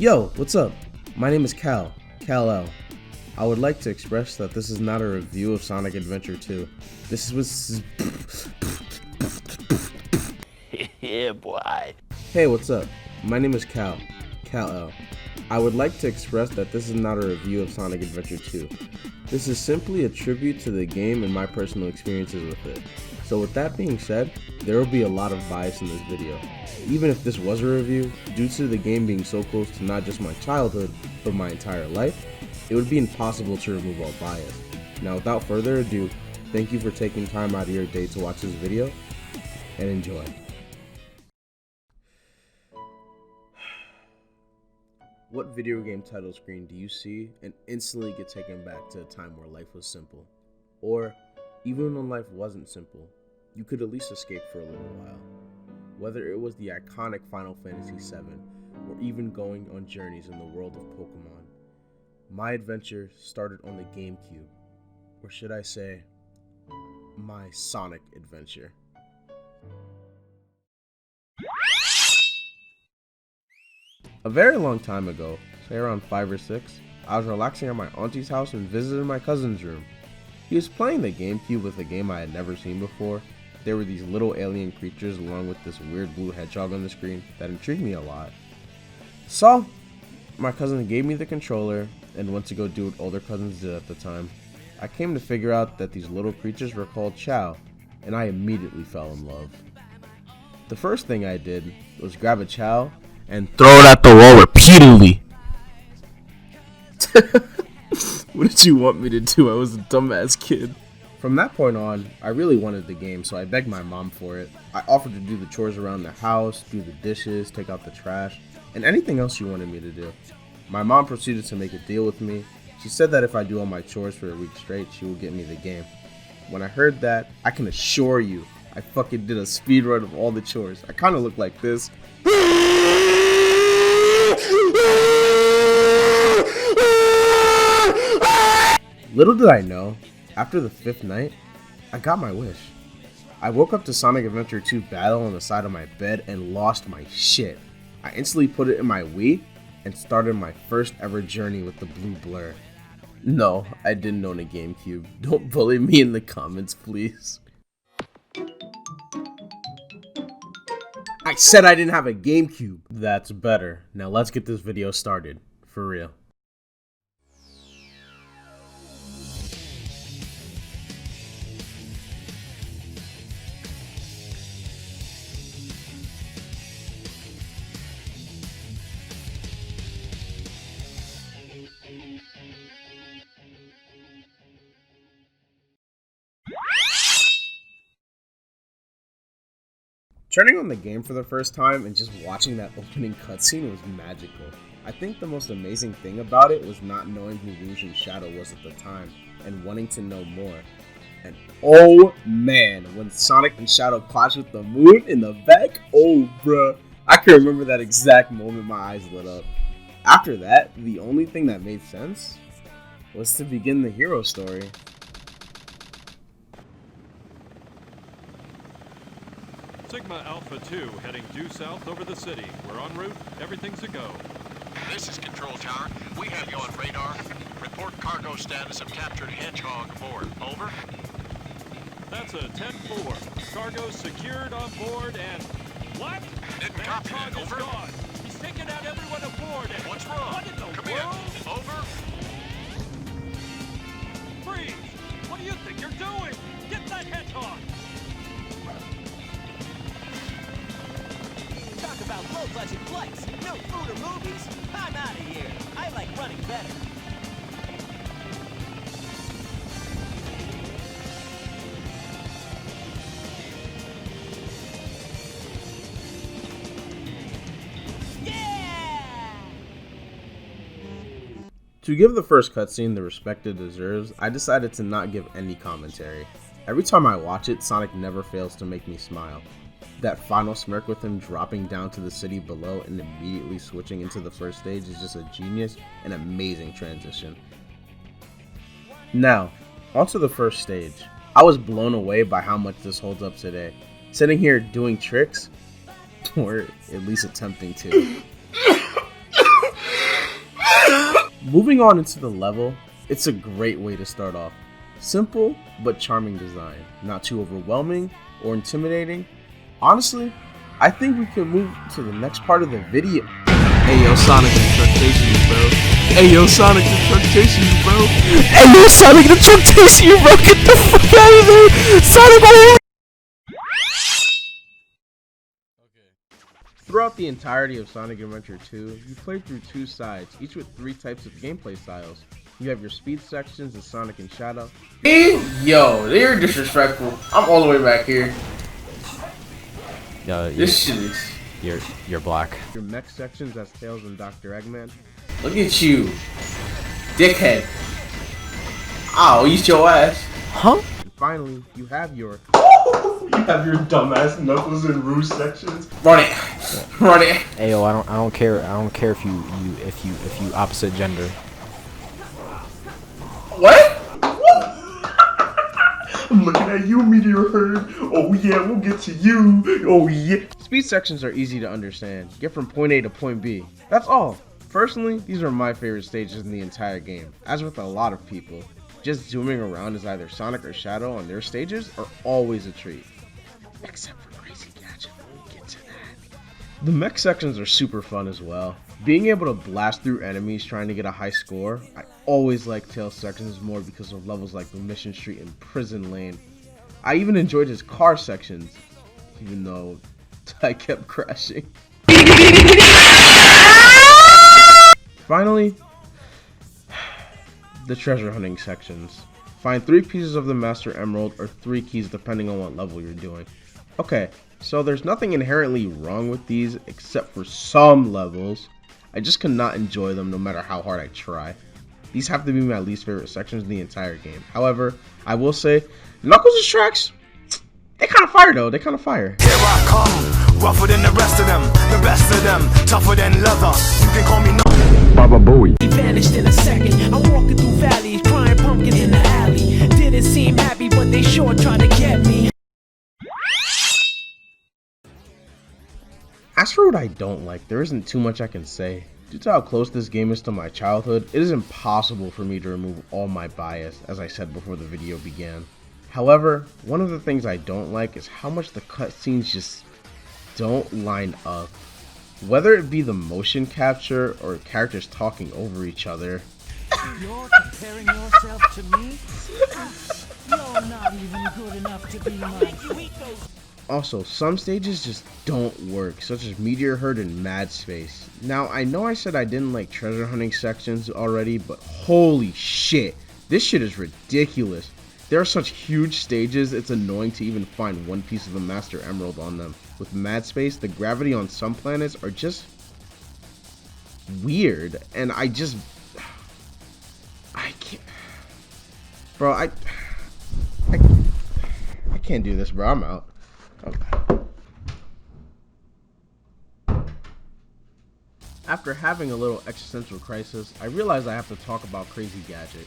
Yo, what's up? My name is Cal L. I would like to express that this is not a review of Sonic Adventure 2. This was... Yeah, boy. Hey, what's up? My name is Cal L. I would like to express that this is not a review of Sonic Adventure 2. This is simply a tribute to the game and my personal experiences with it. So with that being said, there will be a lot of bias in this video. Even if this was a review, due to the game being so close to not just my childhood, but my entire life, it would be impossible to remove all bias. Now without further ado, thank you for taking time out of your day to watch this video, and enjoy. What video game title screen do you see and instantly get taken back to a time where life was simple? Or, even when life wasn't simple, you could at least escape for a little while. Whether it was the iconic Final Fantasy VII, or even going on journeys in the world of Pokemon, my adventure started on the GameCube, or should I say, my Sonic adventure. A very long time ago, say around 5 or 6, I was relaxing at my auntie's house and visited my cousin's room. He was playing the GameCube with a game I had never seen before. There were these little alien creatures along with this weird blue hedgehog on the screen that intrigued me a lot. So, my cousin gave me the controller and went to go do what older cousins did at the time. I came to figure out that these little creatures were called Chao, and I immediately fell in love. The first thing I did was grab a Chao and throw it at the wall repeatedly. What did you want me to do? I was a dumbass kid. From that point on, I really wanted the game, so I begged my mom for it. I offered to do the chores around the house, do the dishes, take out the trash, and anything else she wanted me to do. My mom proceeded to make a deal with me. She said that if I do all my chores for a week straight, she would get me the game. When I heard that, I can assure you, I fucking did a speed run of all the chores. I kind of looked like this. Little did I know, after the 5th night, I got my wish. I woke up to Sonic Adventure 2 battle on the side of my bed and lost my shit. I instantly put it in my Wii and started my first ever journey with the blue blur. No, I didn't own a GameCube. Don't bully me in the comments, please. I said I didn't have a GameCube. That's better. Now let's get this video started. For real. Turning on the game for the first time and just watching that opening cutscene was magical. I think the most amazing thing about it was not knowing who Rouge and Shadow was at the time and wanting to know more. And oh man, when Sonic and Shadow clashed with the moon in the back, oh bruh, I can remember that exact moment my eyes lit up. After that, the only thing that made sense was to begin the hero story. Sigma Alpha 2 heading due south over the city. We're en route. Everything's a go. This is Control Tower. We have you on radar. Report cargo status of captured Hedgehog aboard. Over. That's a 10-4. Cargo secured on board and... What? Didn't That copy cog that. is Over. gone. He's taken out everyone aboard and... What's wrong? What in the Come world? in. Over. Freeze! What do you think you're doing? Get that hedgehog! Talk about low-budget flights, no food or movies. I'm out of here. I like running better. Yeah! To give the first cutscene the respect it deserves, I decided to not give any commentary. Every time I watch it, Sonic never fails to make me smile. That final smirk with him dropping down to the city below and immediately switching into the first stage is just a genius and amazing transition. Now, onto the first stage. I was blown away by how much this holds up today. Sitting here doing tricks, or at least attempting to. Moving on into the level, it's a great way to start off. Simple but charming design, not too overwhelming or intimidating. Honestly, I think we can move to the next part of the video. Hey yo, Sonic the truck chasing you, bro. Hey yo, Sonic the truck chasing you, bro. Hey yo, Sonic the truck chasing you, bro. Get the fuck out of there, Sonic. Throughout the entirety of Sonic Adventure 2, you play through two sides, each with three types of gameplay styles. You have your speed sections in Sonic and Shadow. Yo, they're disrespectful. I'm all the way back here. This shit is... You're black. Your mech sections as Tails and Dr. Eggman. Look at you, dickhead. I'll eat your ass. Huh? And finally, you have your... You have your dumbass Knuckles and Rouge sections. Run it, run it. Ayo, I don't care if you opposite gender. What? I'm looking at you, Meteor Herd. Oh yeah, we'll get to you. Oh yeah. Speed sections are easy to understand. Get from point A to point B. That's all. Personally, these are my favorite stages in the entire game. As with a lot of people, just zooming around as either Sonic or Shadow on their stages are always a treat. Except for Crazy Gadget when we get to that. The mech sections are super fun as well. Being able to blast through enemies trying to get a high score, I always like Tails sections more because of levels like the Mission Street and Prison Lane. I even enjoyed his car sections, even though I kept crashing. Finally, the treasure hunting sections. Find 3 pieces of the Master Emerald or 3 keys depending on what level you're doing. Okay, so there's nothing inherently wrong with these except for some levels. I just cannot enjoy them no matter how hard I try. These have to be my least favorite sections in the entire game. However, I will say, Knuckles' tracks, they kind of fire though, they kind of fire. Here I come, rougher than the rest of them, the best of them, tougher than leather. You can call me Baba Booey. He vanished in a second. I'm walking through valleys, crying pumpkins in the alley. Didn't seem happy, but they sure tried to get me. As for what I don't like, there isn't too much I can say. Due to how close this game is to my childhood, it is impossible for me to remove all my bias, as I said before the video began. However, one of the things I don't like is how much the cutscenes just don't line up. Whether it be the motion capture or characters talking over each other. You're comparing yourself to me? You're not even good enough to be my... Also, some stages just don't work, such as Meteor Herd and Mad Space. Now, I know I said I didn't like treasure hunting sections already, but holy shit, this shit is ridiculous. There are such huge stages, it's annoying to even find one piece of the Master Emerald on them. With Mad Space, the gravity on some planets are just weird, and I can't, bro, I can't do this, bro, I'm out. Okay. After having a little existential crisis, I realized I have to talk about Crazy Gadget.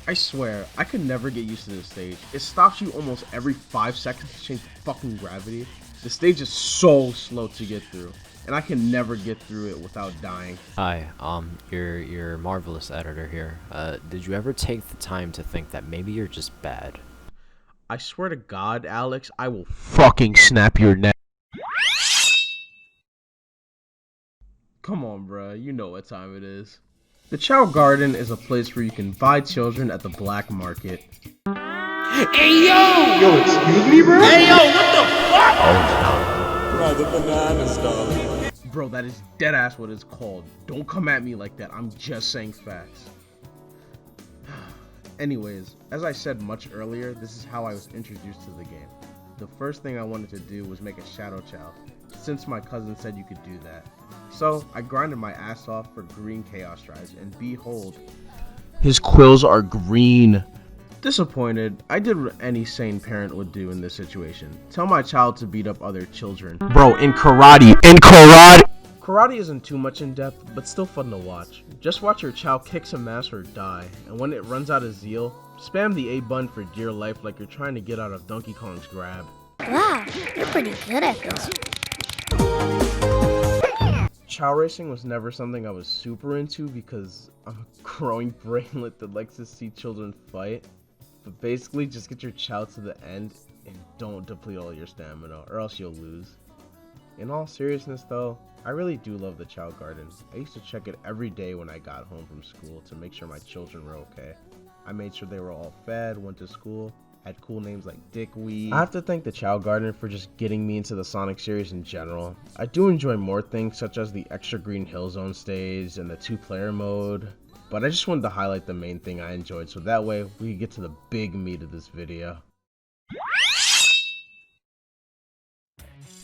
I swear, I could never get used to this stage. It stops you almost every 5 seconds to change fucking gravity. The stage is so slow to get through, and I can never get through it without dying. Hi, your marvelous editor here. Did you ever take the time to think that maybe you're just bad? I swear to God, Alex, I will fucking snap your neck. Come on, bruh, you know what time it is. The Chow Garden is a place where you can buy children at the black market. Hey yo! Yo, excuse me, bro? Hey yo, what the fuck? Bro, that is deadass what it's called. Don't come at me like that, I'm just saying facts. Anyways, as I said much earlier, this is how I was introduced to the game. The first thing I wanted to do was make a Shadow Chow, since my cousin said you could do that. So, I grinded my ass off for green Chaos Drives, and behold, his quills are green. Disappointed, I did what any sane parent would do in this situation. Tell my child to beat up other children. Bro, in karate! Karate isn't too much in depth, but still fun to watch. Just watch your child kick some ass or die, and when it runs out of zeal, spam the A button for dear life like you're trying to get out of Donkey Kong's grab. Wow, you're pretty good at this. Chow racing was never something I was super into because I'm a growing brainlet that likes to see children fight. But basically, just get your Chow to the end and don't deplete all your stamina, or else you'll lose. In all seriousness though, I really do love the Chow Garden. I used to check it every day when I got home from school to make sure my children were okay. I made sure they were all fed, went to school, had cool names like Dickweed. I have to thank the Chow Garden for just getting me into the Sonic series in general. I do enjoy more things such as the extra Green Hill Zone stage and the 2-player mode, but I just wanted to highlight the main thing I enjoyed so that way we can get to the big meat of this video.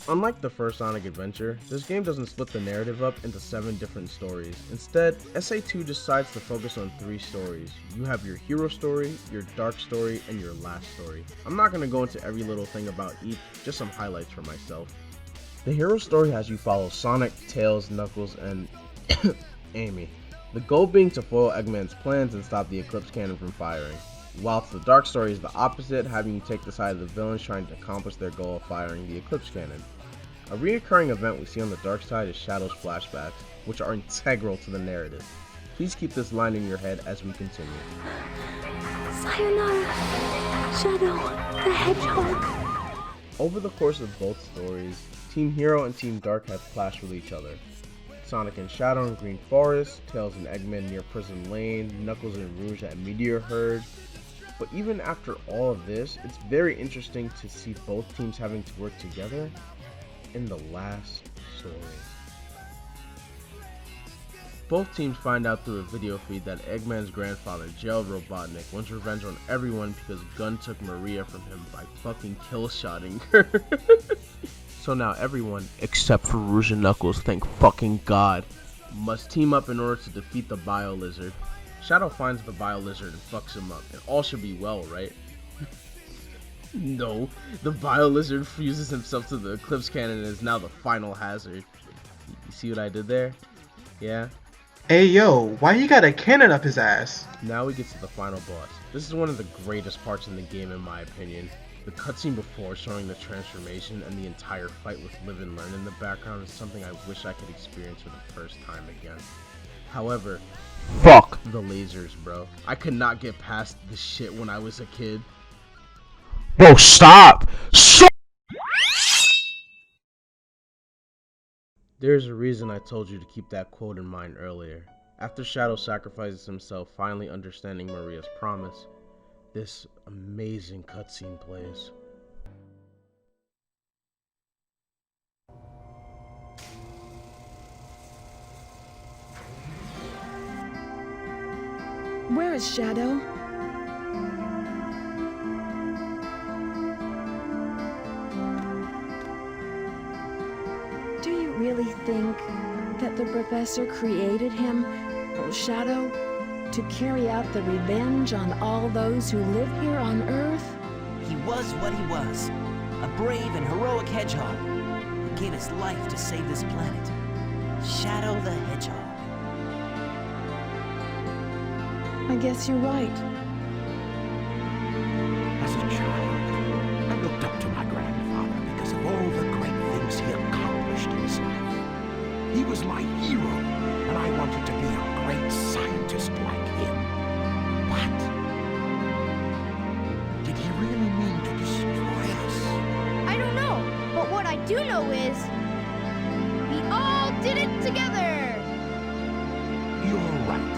Unlike the first Sonic Adventure, this game doesn't split the narrative up into 7 different stories. Instead, SA2 decides to focus on 3 stories. You have your hero story, your dark story, and your last story. I'm not going to go into every little thing about each, just some highlights for myself. The hero story has you follow Sonic, Tails, Knuckles, and Amy. The goal being to foil Eggman's plans and stop the Eclipse Cannon from firing. Whilst the dark story is the opposite, having you take the side of the villains trying to accomplish their goal of firing the Eclipse Cannon. A recurring event we see on the dark side is Shadow's flashbacks, which are integral to the narrative. Please keep this line in your head as we continue. Sayonara, Shadow the Hedgehog. Over the course of both stories, Team Hero and Team Dark have clashed with each other. Sonic and Shadow in Green Forest, Tails and Eggman near Prison Lane, Knuckles and Rouge at Meteor Herd. But even after all of this, it's very interesting to see both teams having to work together in the last story. Both teams find out through a video feed that Eggman's grandfather, Gerald Robotnik, wants revenge on everyone because Gun took Maria from him by fucking kill-shotting her. So now everyone, except for Rouge and Knuckles, thank fucking God, must team up in order to defeat the Bio Lizard. Shadow finds the Bio Lizard and fucks him up, and all should be well, right? No, the Bio Lizard fuses himself to the Eclipse Cannon and is now the final hazard. You see what I did there? Yeah? Hey yo, why you got a cannon up his ass? Now we get to the final boss. This is one of the greatest parts in the game in my opinion. The cutscene before showing the transformation and the entire fight with Live and Learn in the background is something I wish I could experience for the first time again. However, fuck the lasers, bro. I could not get past this shit when I was a kid. Bro, stop! There's a reason I told you to keep that quote in mind earlier. After Shadow sacrifices himself, finally understanding Maria's promise, this amazing cutscene plays. Where is Shadow? Do you really think that the professor created him, Shadow, to carry out the revenge on all those who live here on Earth? He was what he was, a brave and heroic hedgehog who gave his life to save this planet. Shadow the Hedgehog. I guess you're right. As a child, I looked up to my grandfather because of all the great things he accomplished in his life. He was my hero, and I wanted to be a great scientist like him. But did he really mean to destroy us? I don't know, but what I do know is we all did it together. You're right.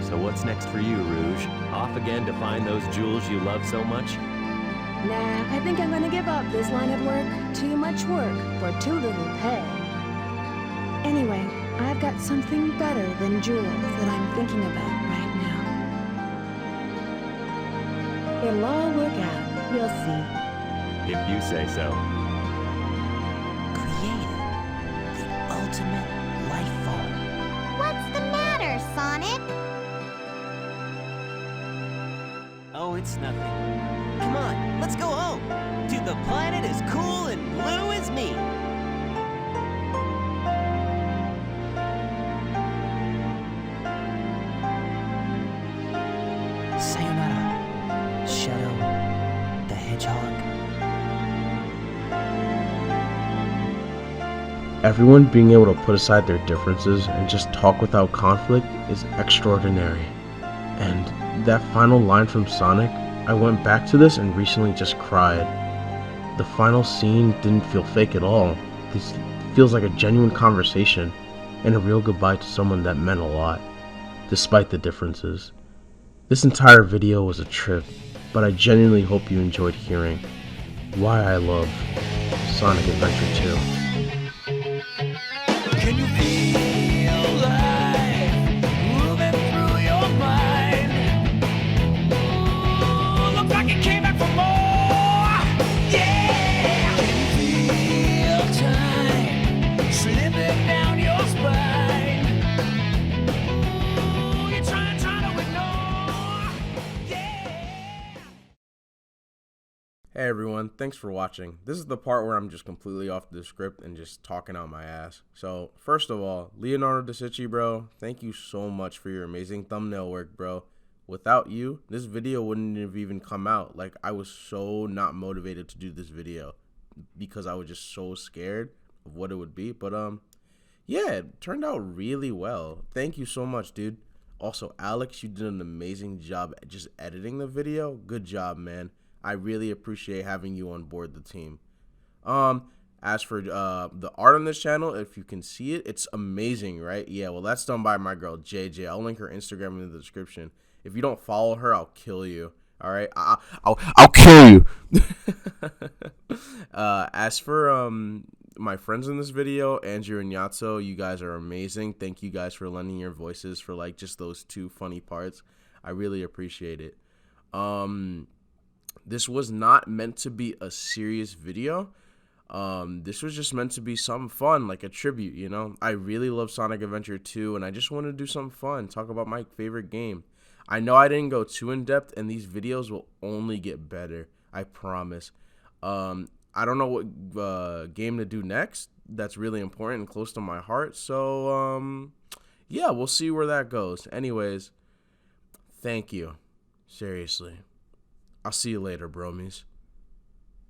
So what's next for you, Rouge? Off again to find those jewels you love so much? Nah, I think I'm gonna give up this line of work. Too much work for too little pay. Anyway, I've got something better than jewels that I'm thinking about right now. It'll all work out. You'll see. If you say so. Created the ultimate life form. What's the matter, Sonic? Oh, it's nothing. Come on, let's go home to the planet as cool and blue as me. Sayonara, Shadow the Hedgehog. Everyone being able to put aside their differences and just talk without conflict is extraordinary. And that final line from Sonic, I went back to this and recently just cried. The final scene didn't feel fake at all. This feels like a genuine conversation and a real goodbye to someone that meant a lot, despite the differences. This entire video was a trip, but I genuinely hope you enjoyed hearing why I love Sonic Adventure 2. Can you feel life moving through your mind? Ooh, looks like it came back for more. Yeah! Can you feel time slipping down your spine? Ooh, you're trying to ignore. Yeah! Hey everyone, thanks for watching. This is the part where I'm just completely off the script and just talking out my ass. So, first of all, Leonardo Da Vinci, bro, thank you so much for your amazing thumbnail work, bro. Without you, this video wouldn't have even come out. Like, I was so not motivated to do this video because I was just so scared of what it would be. But, yeah, it turned out really well. Thank you so much, dude. Also, Alex, you did an amazing job just editing the video. Good job, man. I really appreciate having you on board the team. As for the art on this channel, if you can see it, it's amazing, right? Yeah, well, that's done by my girl, JJ. I'll link her Instagram in the description. If you don't follow her, I'll kill you. All right? I'll kill you. As for my friends in this video, Andrew and Yatso, you guys are amazing. Thank you guys for lending your voices for, like, just those 2 funny parts. I really appreciate it. This was not meant to be a serious video. This was just meant to be something fun, like a tribute, you know? I really love Sonic Adventure 2, and I just wanted to do something fun, talk about my favorite game. I know I didn't go too in-depth, and these videos will only get better, I promise. I don't know what game to do next. That's really important and close to my heart, so, yeah, we'll see where that goes. Anyways, thank you. Seriously. I'll see you later, bromies.